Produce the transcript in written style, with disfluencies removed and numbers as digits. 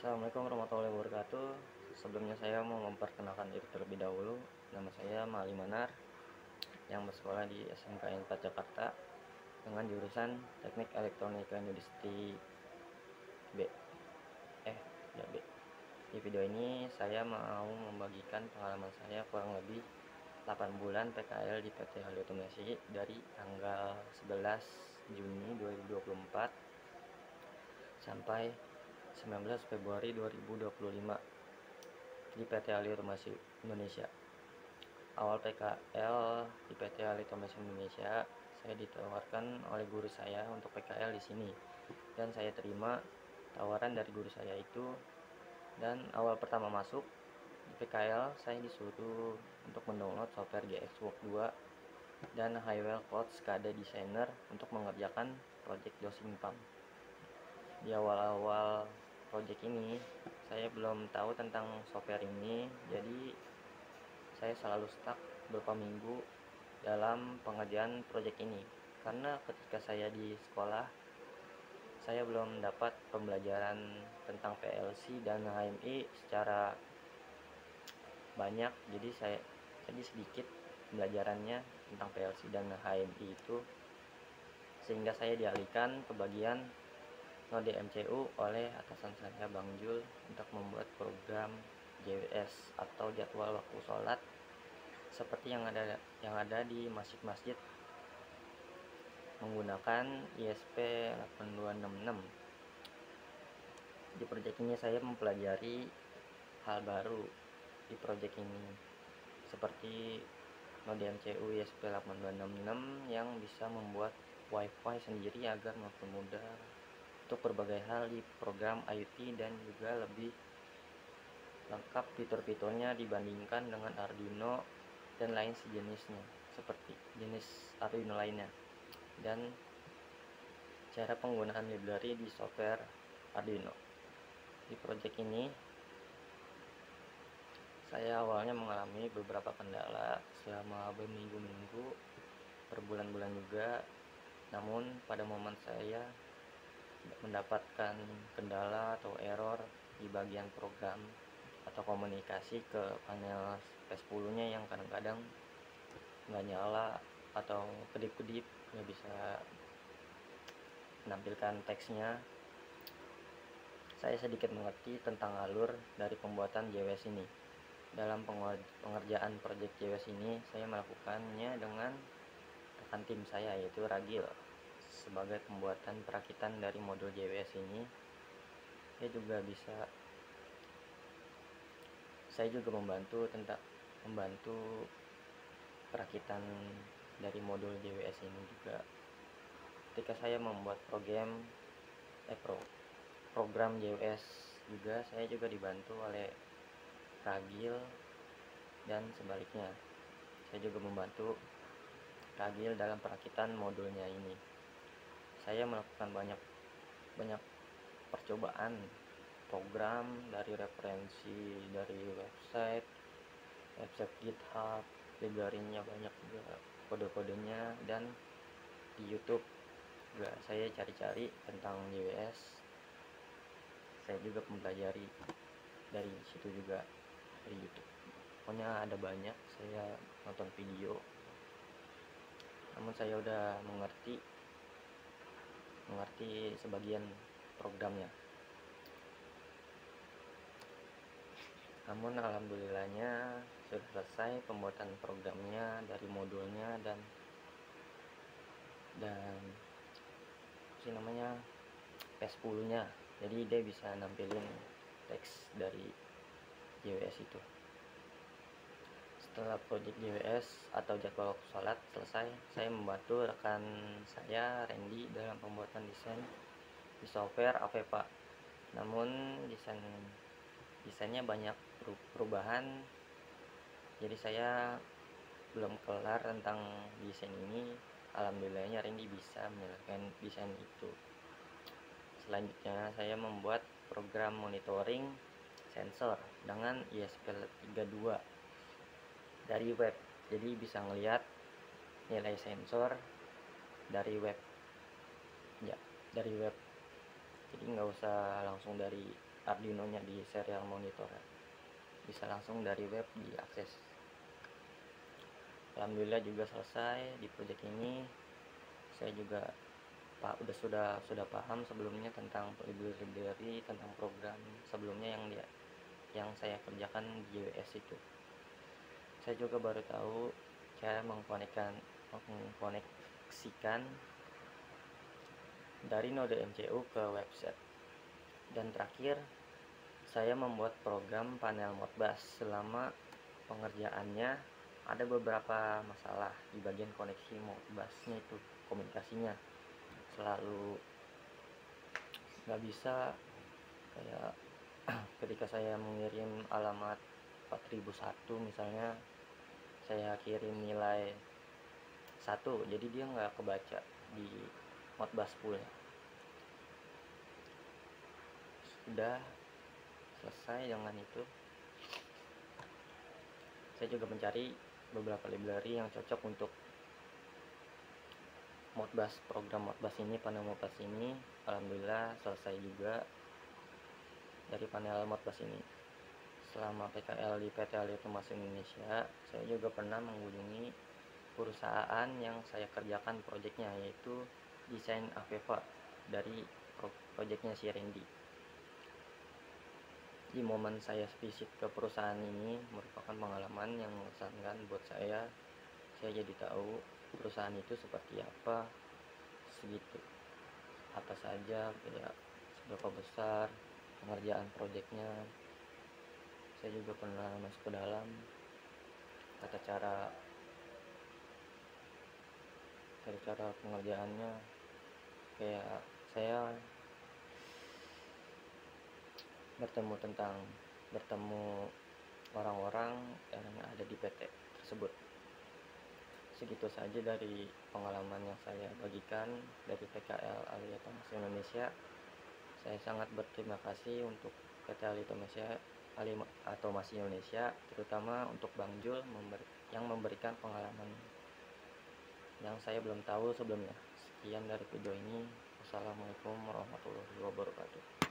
Assalamualaikum warahmatullahi wabarakatuh. Sebelumnya saya mau memperkenalkan diri terlebih dahulu. Nama saya Mali Manar yang bersekolah di SMKN 4 Jakarta dengan jurusan Teknik Elektronika Industri B. Ya B. Di video ini saya mau membagikan pengalaman saya kurang lebih 8 bulan PKL di PT Hali Otomasi dari tanggal 11 Juni 2024 sampai 19 Februari 2025 di PT Hali Otomasi Indonesia. Awal PKL di PT Hali Otomasi Indonesia, saya ditawarkan oleh guru saya untuk PKL di sini dan saya terima tawaran dari guru saya itu. Dan awal pertama masuk di PKL, saya disuruh untuk mendownload software GXWorks 2 dan Highwell Cloud SCADA Designer untuk mengerjakan project dosing pump. Di awal-awal project ini saya belum tahu tentang software ini, jadi saya selalu stuck beberapa minggu dalam pengerjaan project ini karena ketika saya di sekolah saya belum dapat pembelajaran tentang PLC dan HMI secara banyak, jadi sedikit pembelajarannya tentang PLC dan HMI itu, sehingga saya dialihkan ke bagian Node MCU oleh atasan saya Bang Jul untuk membuat program JWS atau jadwal waktu sholat seperti yang ada di masjid-masjid menggunakan ISP 8266. Di proyek ini saya mempelajari hal baru di proyek ini seperti Node MCU ISP 8266 yang bisa membuat WiFi sendiri agar mempermudah untuk berbagai hal di program IoT dan juga lebih lengkap fitur-fiturnya dibandingkan dengan Arduino dan lain sejenisnya seperti jenis Arduino lainnya, dan cara penggunaan library di software Arduino. Di project ini saya awalnya mengalami beberapa kendala selama berminggu-minggu, berbulan-bulan juga. Namun pada momen saya mendapatkan kendala atau error di bagian program atau komunikasi ke panel P10 nya yang kadang-kadang nggak nyala atau kedip-kedip, nggak bisa menampilkan teksnya. Saya sedikit mengerti tentang alur dari pembuatan JWS ini. Dalam pengerjaan proyek JWS ini, saya melakukannya dengan rekan tim saya yaitu Ragil sebagai pembuatan perakitan dari modul JWS ini. Saya juga membantu perakitan dari modul JWS ini juga. Ketika saya membuat program JWS juga, saya juga dibantu oleh Ragil, dan sebaliknya saya juga membantu Ragil dalam perakitan modulnya ini. Saya melakukan banyak percobaan program dari referensi dari website GitHub, library-nya banyak juga, kode-kodenya, dan di YouTube juga saya cari-cari tentang JWS. Saya juga mempelajari dari situ juga, dari YouTube. Pokoknya ada banyak, saya nonton video. Namun saya udah mengerti sebagian programnya. Namun alhamdulillahnya sudah selesai pembuatan programnya dari modulnya dan P10 nya, jadi dia bisa nampilin teks dari JWS itu. Setelah project JWS atau jadwal waktu sholat selesai, saya membantu rekan saya Randy dalam pembuatan desain di software Avepa. Namun desainnya banyak perubahan, jadi saya belum kelar tentang desain ini. Alhamdulillahnya Randy bisa menyelesaikan desain itu. Selanjutnya saya membuat program monitoring sensor dengan ISP32 dari web, jadi bisa ngelihat nilai sensor dari web, jadi nggak usah langsung dari Arduino-nya di serial monitor, bisa langsung dari web diakses. Alhamdulillah juga selesai di project ini. Saya juga sudah paham sebelumnya tentang library tentang program sebelumnya yang saya kerjakan di JWS itu. Saya juga baru tahu cara mengkoneksikan dari node MCU ke website. Dan terakhir, saya membuat program panel Modbus. Selama pengerjaannya ada beberapa masalah di bagian koneksi Modbusnya, itu komunikasinya selalu nggak bisa. Kayak ketika saya mengirim alamat 4001 misalnya, saya kirim nilai 1, jadi dia nggak kebaca di Modbus pool. Sudah selesai dengan itu, saya juga mencari beberapa library yang cocok untuk Modbus, program Modbus ini, panel Modbus ini. Alhamdulillah selesai juga dari panel Modbus ini. Selama PKL di PT Ali Otomasi Indonesia, saya juga pernah mengunjungi perusahaan yang saya kerjakan proyeknya, yaitu desain Aveva dari proyeknya si Randy. Di momen saya visit ke perusahaan ini merupakan pengalaman yang mengesankan buat saya. Saya jadi tahu perusahaan itu seperti apa, segitu apa saja, kayak seberapa besar pengerjaan proyeknya. Saya juga pernah masuk ke dalam, tata cara pengerjaannya. Kayak saya bertemu orang-orang yang ada di PT tersebut. Segitu saja dari pengalaman yang saya bagikan dari PKL Ali Otomasi Indonesia. Saya sangat berterima kasih untuk PT Ali Otomasi Indonesia, terutama untuk Bang Jul yang memberikan pengalaman yang saya belum tahu sebelumnya. Sekian dari video ini. Wassalamualaikum warahmatullahi wabarakatuh.